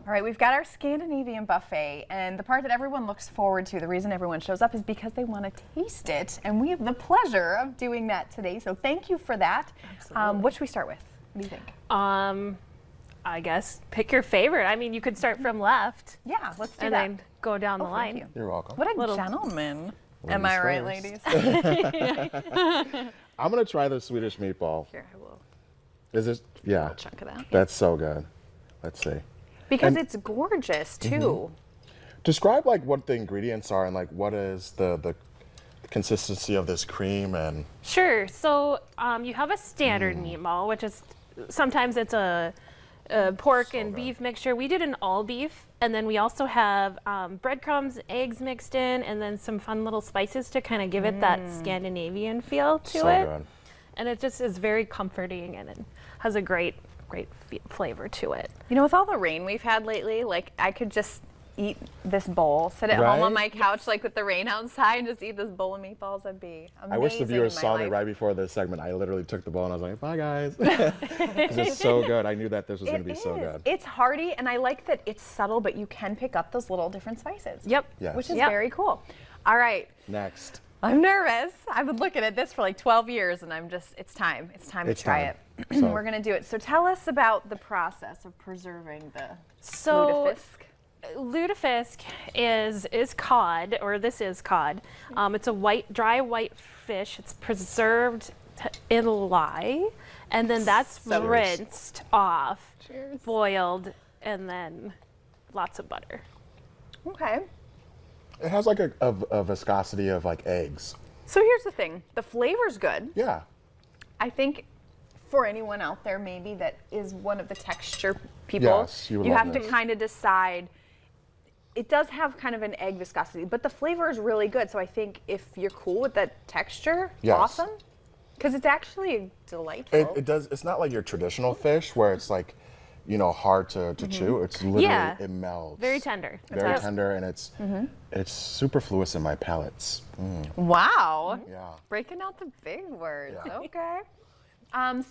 All right, we've got our Scandinavian buffet, and the part that everyone looks forward to, the reason everyone shows up is because they want to taste it, and we have the pleasure of doing that today, so thank you for that. What should we start with? What do you think? I guess pick your favorite. I mean, you could start from left. Yeah, let's do and that. then go down the line. Thank you. You're welcome. What a gentleman. Am I right, ladies? I'm going to try the Swedish meatball. Here, I will. Is this? Yeah. A chunk of that. That's so good. Let's see. Because it's gorgeous, too. Describe like what the ingredients are and like what is the consistency of this cream and. Sure. So you have a standard meatball, which is sometimes it's a pork and beef mixture. We did an all beef, and then we also have breadcrumbs, eggs mixed in, and then some fun little spices to kind of give it that Scandinavian feel to it. Good. And it just is very comforting, and it has a great flavor to it. You know, with all the rain we've had lately, like I could just eat this bowl, sit at home on my couch, like with the rain outside, and just eat this bowl of meatballs. That'd be amazing. I wish the viewers in my saw life. me right before this segment. I literally took the bowl and I was like, bye guys. 'Cause it's so good. I knew that this was going to be so good. It's hearty, and I like that it's subtle, but you can pick up those little different spices. Yep. Yes. Which is very cool. All right. Next. I'm nervous. I've been looking at this for like 12 years, and it's time. It's time to try it. So- We're going to do it. So tell us about the process of preserving the So lutefisk. lutefisk is cod, or this is cod. It's a dry white fish. It's preserved in lye, and then that's rinsed off, boiled, and then lots of butter. Okay. It has like a viscosity of like eggs. So here's the thing. The flavor's good. Yeah. I think for anyone out there maybe that is one of the texture people, Yes, you would love have to this. kind of decide. It does have kind of an egg viscosity, but the flavor is really good. So I think if you're cool with that texture, Yes. awesome. Because it's actually delightful. It does. It's not like your traditional fish where it's like, you know, hard to chew. It's literally, it melts. Very tender. Very tender, and it's superfluous in my palates. Wow. Yeah. Breaking out the big words. Yeah. Okay.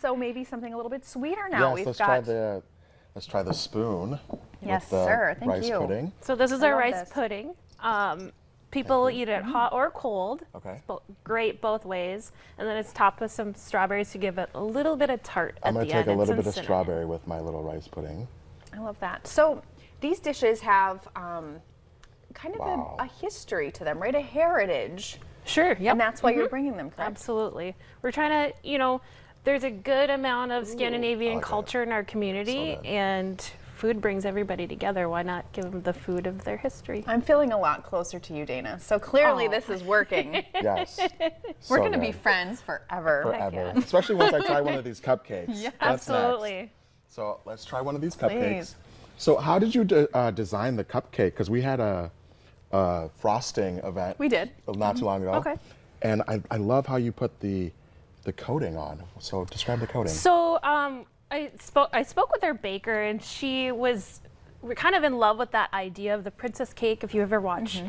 So maybe something a little bit sweeter now. Yes. We've Let's try the spoon. Yes, with the sir. Thank rice you. pudding. So this is I our love rice this. pudding. People eat it hot or cold. Okay. It's great both ways. And then it's topped with some strawberries to give it a little bit of tart I'm at gonna the take end. a and little some bit of cinnamon. strawberry with my little rice pudding. I love that. So these dishes have kind of Wow. a history to them, right? A heritage. Sure, yep. And that's why you're bringing them, correct? Absolutely. We're trying to, there's a good amount of Scandinavian like that. culture in our community, So good. and food brings everybody together. Why not give them the food of their history? I'm feeling a lot closer to you, Dana. So clearly Aw. this is working. Yes. We're So going to be good. friends forever. Forever. Especially once I try one of these cupcakes. Yeah. That's next. Absolutely. So let's try one of these cupcakes. Please. So how did you design the cupcake? Because we had a frosting event. We did. Not too long ago. Okay. And I love how you put the coating on. So describe the coating. So I spoke with our baker, and we're kind of in love with that idea of the princess cake. If you ever watch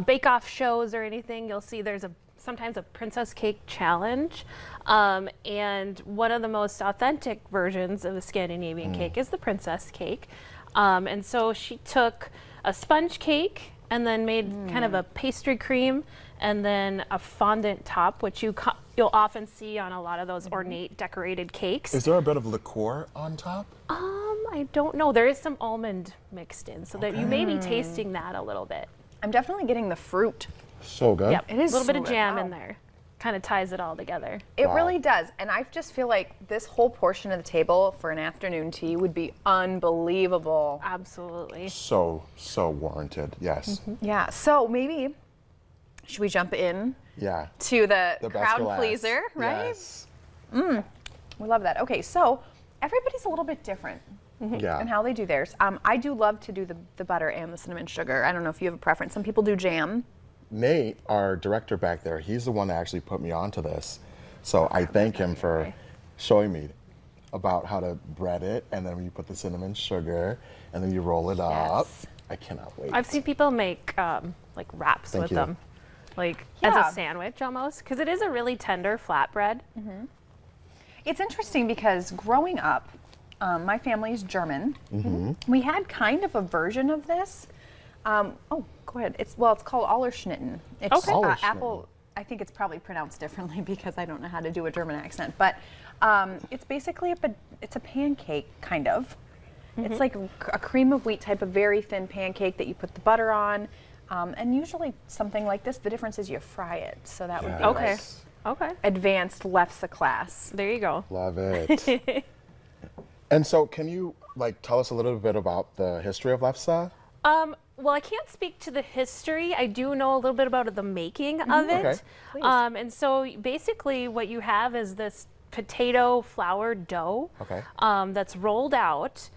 bake-off shows or anything, you'll see there's sometimes a princess cake challenge. And one of the most authentic versions of the Scandinavian cake is the princess cake. And so she took a sponge cake and then made kind of a pastry cream and then a fondant top, which you'll often see on a lot of those ornate decorated cakes. Is there a bit of liqueur on top? I don't know. There is some almond mixed in, so that you may be tasting that a little bit. I'm definitely getting the fruit. So good. Yep, It is a little bit so of good. jam Wow. in there. Kind of ties it all together. It Wow. really does. And I just feel like this whole portion of the table for an afternoon tea would be unbelievable. Absolutely. So warranted. Yes. Yeah. So maybe, should we jump in Yeah. to the The best crowd for last. pleaser, right? Yes. We love that. Okay, so everybody's a little bit different Yeah. in how they do theirs. I do love to do the butter and the cinnamon sugar. I don't know if you have a preference. Some people do jam. Nate, our director back there, he's the one that actually put me onto this. So I thank him for showing me about how to bread it, and then you put the cinnamon sugar, and then you roll it up. Yes. I cannot wait. I've seen people make like wraps Thank with you. them, like as Yeah. a sandwich almost, because it is a really tender flatbread. It's interesting because growing up, My family's German. We had kind of a version of this. Oh, go ahead. It's called Allerschnitten. It's Okay. Allerschnitten. apple. I think it's probably pronounced differently because I don't know how to do a German accent. But it's basically it's a pancake, kind of. It's like a cream of wheat type of very thin pancake that you put the butter on. And usually something like this, the difference is you fry it. So that would be Okay. like Okay. advanced lefse class. There you go. Love it. And so can you like tell us a little bit about the history of lefse? Well, I can't speak to the history. I do know a little bit about the making of it. Okay. Please. And so basically what you have is this potato flour dough Okay. that's rolled out.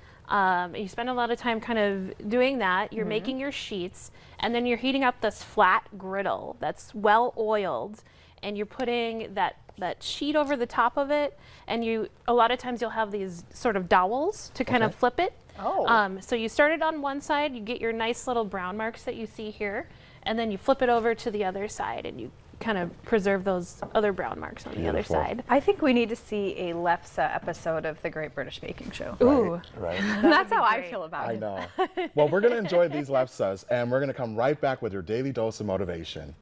You spend a lot of time kind of doing that. You're making your sheets, and then you're heating up this flat griddle that's well oiled, and you're putting that sheet over the top of it, and a lot of times you'll have these sort of dowels to kind of Okay. flip it. Oh. So you start it on one side, you get your nice little brown marks that you see here, and then you flip it over to the other side, and you kind of preserve those other brown marks on the other Beautiful. side. I think we need to see a lefse episode of the Great British Baking Show. Ooh. Right. That's how I great. feel about I it. know. Well, we're going to enjoy these lefses, and we're going to come right back with your daily dose of motivation.